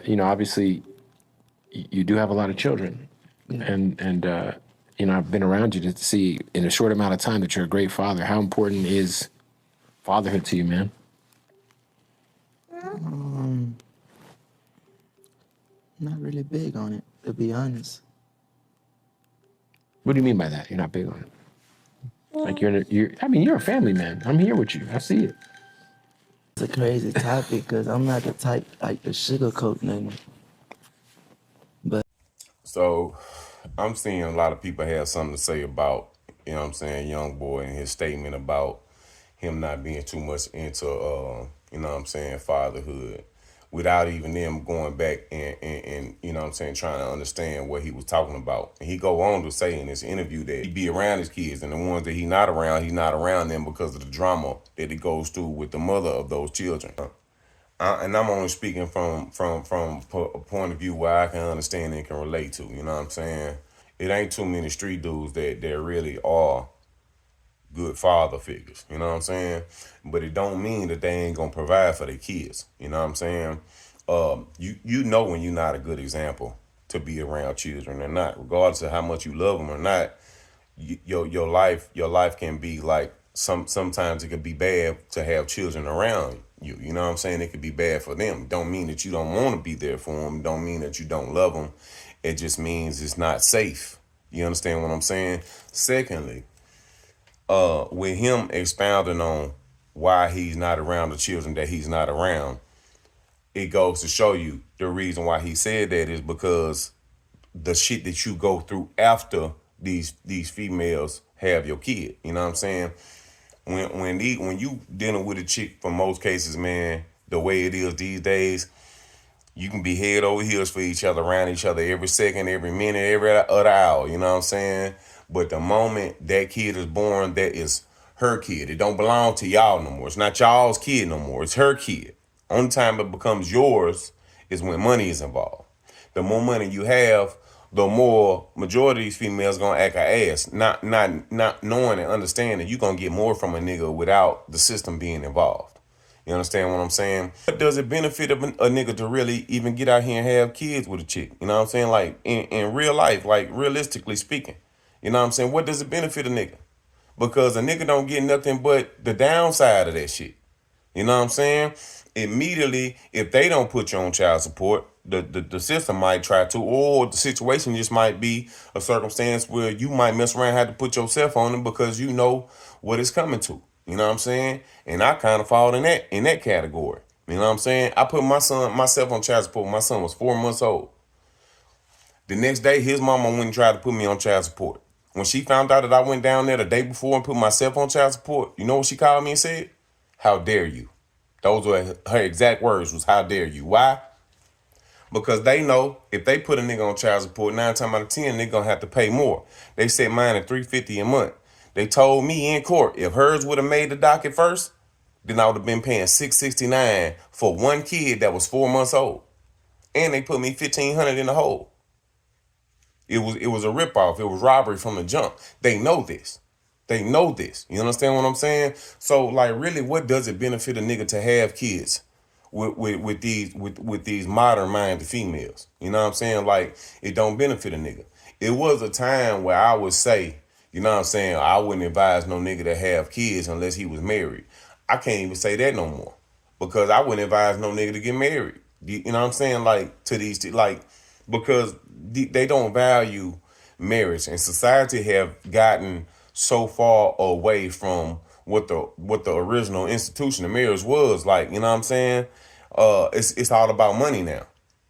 you know, obviously you do have a lot of children, and you know, I've been around you to see in a short amount of time that you're a great father. How important is fatherhood to you, man? Not really big on it, to be honest. What do you mean by that? You're not big on it. Like I mean, you're a family man. I'm here with you. I see it. It's a crazy topic because I'm not the type like to sugarcoat nothing. But So I'm seeing a lot of people have something to say about, you know what I'm saying, YoungBoy and his statement about him not being too much into, you know what I'm saying, fatherhood, without even them going back and you know what I'm saying, trying to understand what he was talking about. And he go on to say in this interview that he be around his kids, and the ones that he's not around them because of the drama that it goes through with the mother of those children. And I'm only speaking from a point of view where I can understand and can relate to. You know what I'm saying? It ain't too many street dudes that really are good father figures. You know what I'm saying? But it don't mean that they ain't gonna provide for their kids. You know what I'm saying? You know when you're not a good example to be around children or not, regardless of how much you love them or not. Your life can be like sometimes it could be bad to have children around you. You know what I'm saying? It could be bad for them. Don't mean that you don't want to be there for them. Don't mean that you don't love them. It just means it's not safe. You understand what I'm saying? Secondly, with him expounding on why he's not around the children that he's not around, it goes to show you the reason why he said that is because the shit that you go through after these females have your kid. You know what I'm saying? When you dealing with a chick, for most cases, man, the way it is these days, you can be head over heels for each other, around each other every second, every minute, every other hour. You know what I'm saying? But the moment that kid is born, that is her kid. It don't belong to y'all no more. It's not y'all's kid no more. It's her kid. Only time it becomes yours is when money is involved. The more money you have, the more majority of these females gonna act a ass, not knowing and understanding you gonna get more from a nigga without the system being involved. You understand what I'm saying? What does it benefit a nigga to really even get out here and have kids with a chick? You know what I'm saying? Like in real life, like realistically speaking. You know what I'm saying? What does it benefit a nigga? Because a nigga don't get nothing but the downside of that shit. You know what I'm saying? Immediately, if they don't put you on child support, the system might try to, or the situation just might be a circumstance where you might mess around and have to put yourself on them because you know what it's coming to. You know what I'm saying? And I kind of fall in that category. You know what I'm saying? I put myself on child support when my son was 4 months old. The next day, his mama went and tried to put me on child support. When she found out that I went down there the day before and put myself on child support, you know what she called me and said? How dare you? Those were her exact words, was how dare you. Why? Because they know if they put a nigga on child support, 9 times out of 10, they gonna have to pay more. They set mine at $350 a month. They told me in court, if hers would have made the docket first, then I would have been paying $669 for one kid that was 4 months old. And they put me $1,500 in the hole. It was a ripoff. It was robbery from the jump. They know this. They know this. You understand what I'm saying? So, like, really, what does it benefit a nigga to have kids with these modern minded females? You know what I'm saying? Like, it don't benefit a nigga. It was a time where I would say, you know what I'm saying, I wouldn't advise no nigga to have kids unless he was married. I can't even say that no more because I wouldn't advise no nigga to get married. You know what I'm saying? Like, to these, like, because they don't value marriage, and society have gotten so far away from what the original institution of marriage was. Like, you know what I'm saying? It's all about money now.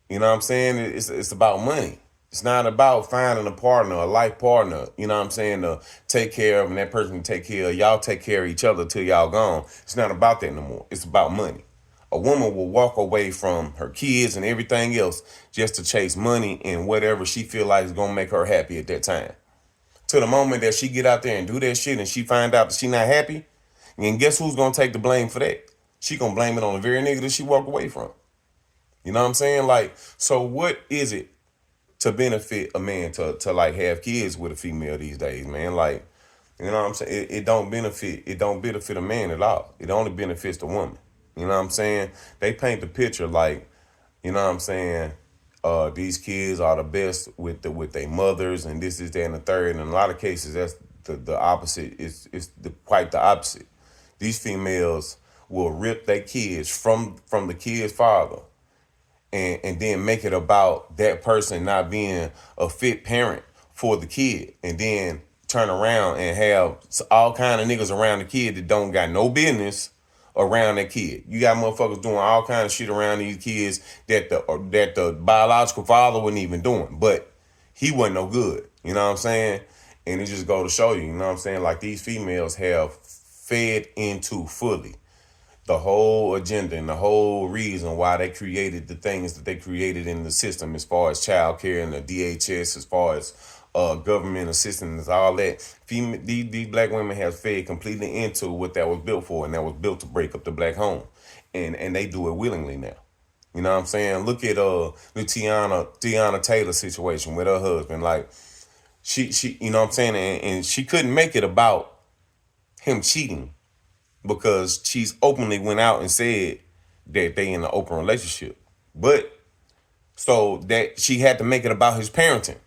You know what I'm saying? It's about money. It's not about finding a partner, a life partner, you know what I'm saying, to take care of, and that person can take care of y'all, take care of each other till y'all gone. It's not about that no more. It's about money. A woman will walk away from her kids and everything else just to chase money and whatever she feel like is gonna make her happy at that time. To the moment that she get out there and do that shit and she find out that she not happy, and guess who's gonna take the blame for that? She gonna blame it on the very nigga that she walked away from. You know what I'm saying? Like, so what is it to benefit a man to like have kids with a female these days, man? Like, you know what I'm saying? It don't benefit a man at all. It only benefits the woman. You know what I'm saying? They paint the picture like You know what I'm saying? These kids are the best with their mothers, and this is that and the third. And in a lot of cases, that's the opposite. Quite the opposite. These females will rip their kids from the kid's father, and then make it about that person not being a fit parent for the kid, and then turn around and have all kind of niggas around the kid that don't got no business around that kid. You got motherfuckers doing all kind of shit around these kids that the biological father wasn't even doing, but he wasn't no good. You know what I'm saying? And it just go to show you, you know what I'm saying? Like, these females have fed into fully the whole agenda and the whole reason why they created the things that they created in the system, as far as child care and the DHS, as far as government assistance, all that. These black women have fed completely into what that was built for, and that was built to break up the black home. And they do it willingly now. You know what I'm saying? Look at the Tiana Taylor situation with her husband. Like, she you know what I'm saying? And she couldn't make it about him cheating, because she's openly went out and said that they in an open relationship. But so that she had to make it about his parenting.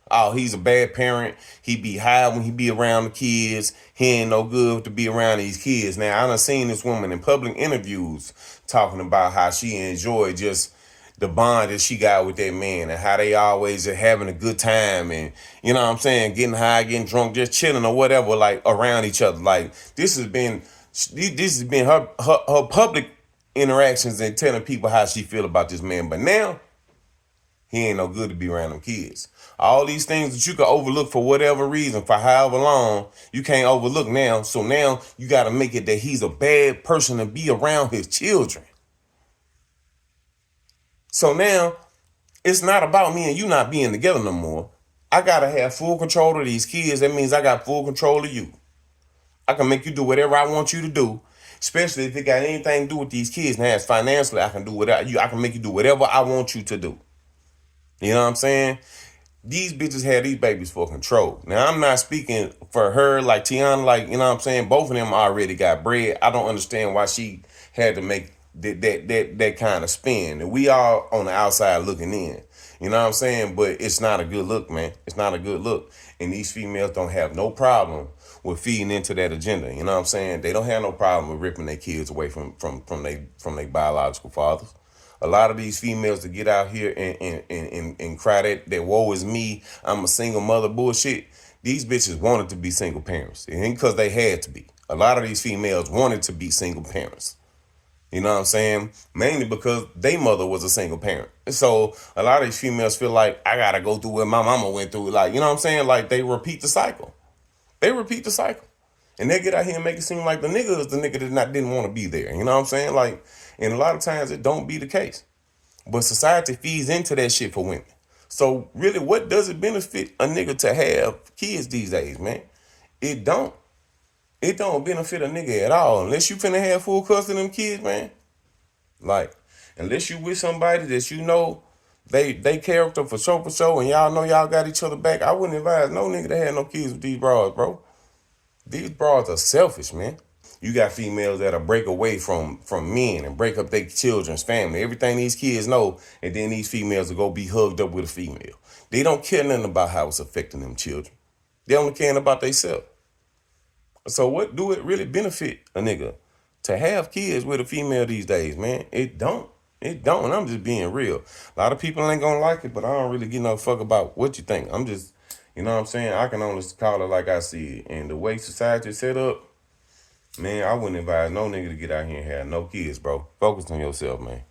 Oh, he's a bad parent. He be high when he be around the kids. He ain't no good to be around these kids. Now, I done seen this woman in public interviews talking about how she enjoyed just the bond that she got with that man, and how they always are having a good time, and you know what I'm saying, getting high, getting drunk, just chilling or whatever, like around each other. Like, this has been her public interactions and telling people how she feel about this man. But now, he ain't no good to be around them kids. All these things that you could overlook for whatever reason, for however long, you can't overlook now. So now you got to make it that he's a bad person to be around his children. So now it's not about me and you not being together no more. I got to have full control of these kids. That means I got full control of you. I can make you do whatever I want you to do, especially if it got anything to do with these kids. Now, it's financially, I can do whatever I can make you do whatever I want you to do. You know what I'm saying? These bitches had these babies for control. Now, I'm not speaking for her, like Tiana, like, you know what I'm saying? Both of them already got bread. I don't understand why she had to make that kind of spin. And we all on the outside looking in. You know what I'm saying? But it's not a good look, man. It's not a good look. And these females don't have no problem with feeding into that agenda. You know what I'm saying? They don't have no problem with ripping their kids away from their biological fathers. A lot of these females that get out here and cry that woe is me, I'm a single mother bullshit. These bitches wanted to be single parents. It ain't because they had to be. A lot of these females wanted to be single parents. You know what I'm saying? Mainly because their mother was a single parent. So a lot of these females feel like, I gotta go through what my mama went through. Like, you know what I'm saying? Like, they repeat the cycle. They repeat the cycle. And they get out here and make it seem like the nigga is the nigga that didn't want to be there. You know what I'm saying? Like, and a lot of times it don't be the case. But society feeds into that shit for women. So really, what does it benefit a nigga to have kids these days, man? It don't. It don't benefit a nigga at all. Unless you finna have full custody of them kids, man. Like, unless you with somebody that you know they character for sure, and y'all know y'all got each other back, I wouldn't advise no nigga to have no kids with these broads, bro. These broads are selfish, man. You got females that'll break away from men and break up their children's family, everything these kids know, and then these females will go be hugged up with a female. They don't care nothing about how it's affecting them children. They only care about themselves. So what do it really benefit a nigga to have kids with a female these days, man? It don't. It don't. And I'm just being real. A lot of people ain't gonna like it, but I don't really give no fuck about what you think. I'm just, you know what I'm saying? I can only call it like I see it. And the way society is set up, man, I wouldn't advise no nigga to get out here and have no kids, bro. Focus on yourself, man.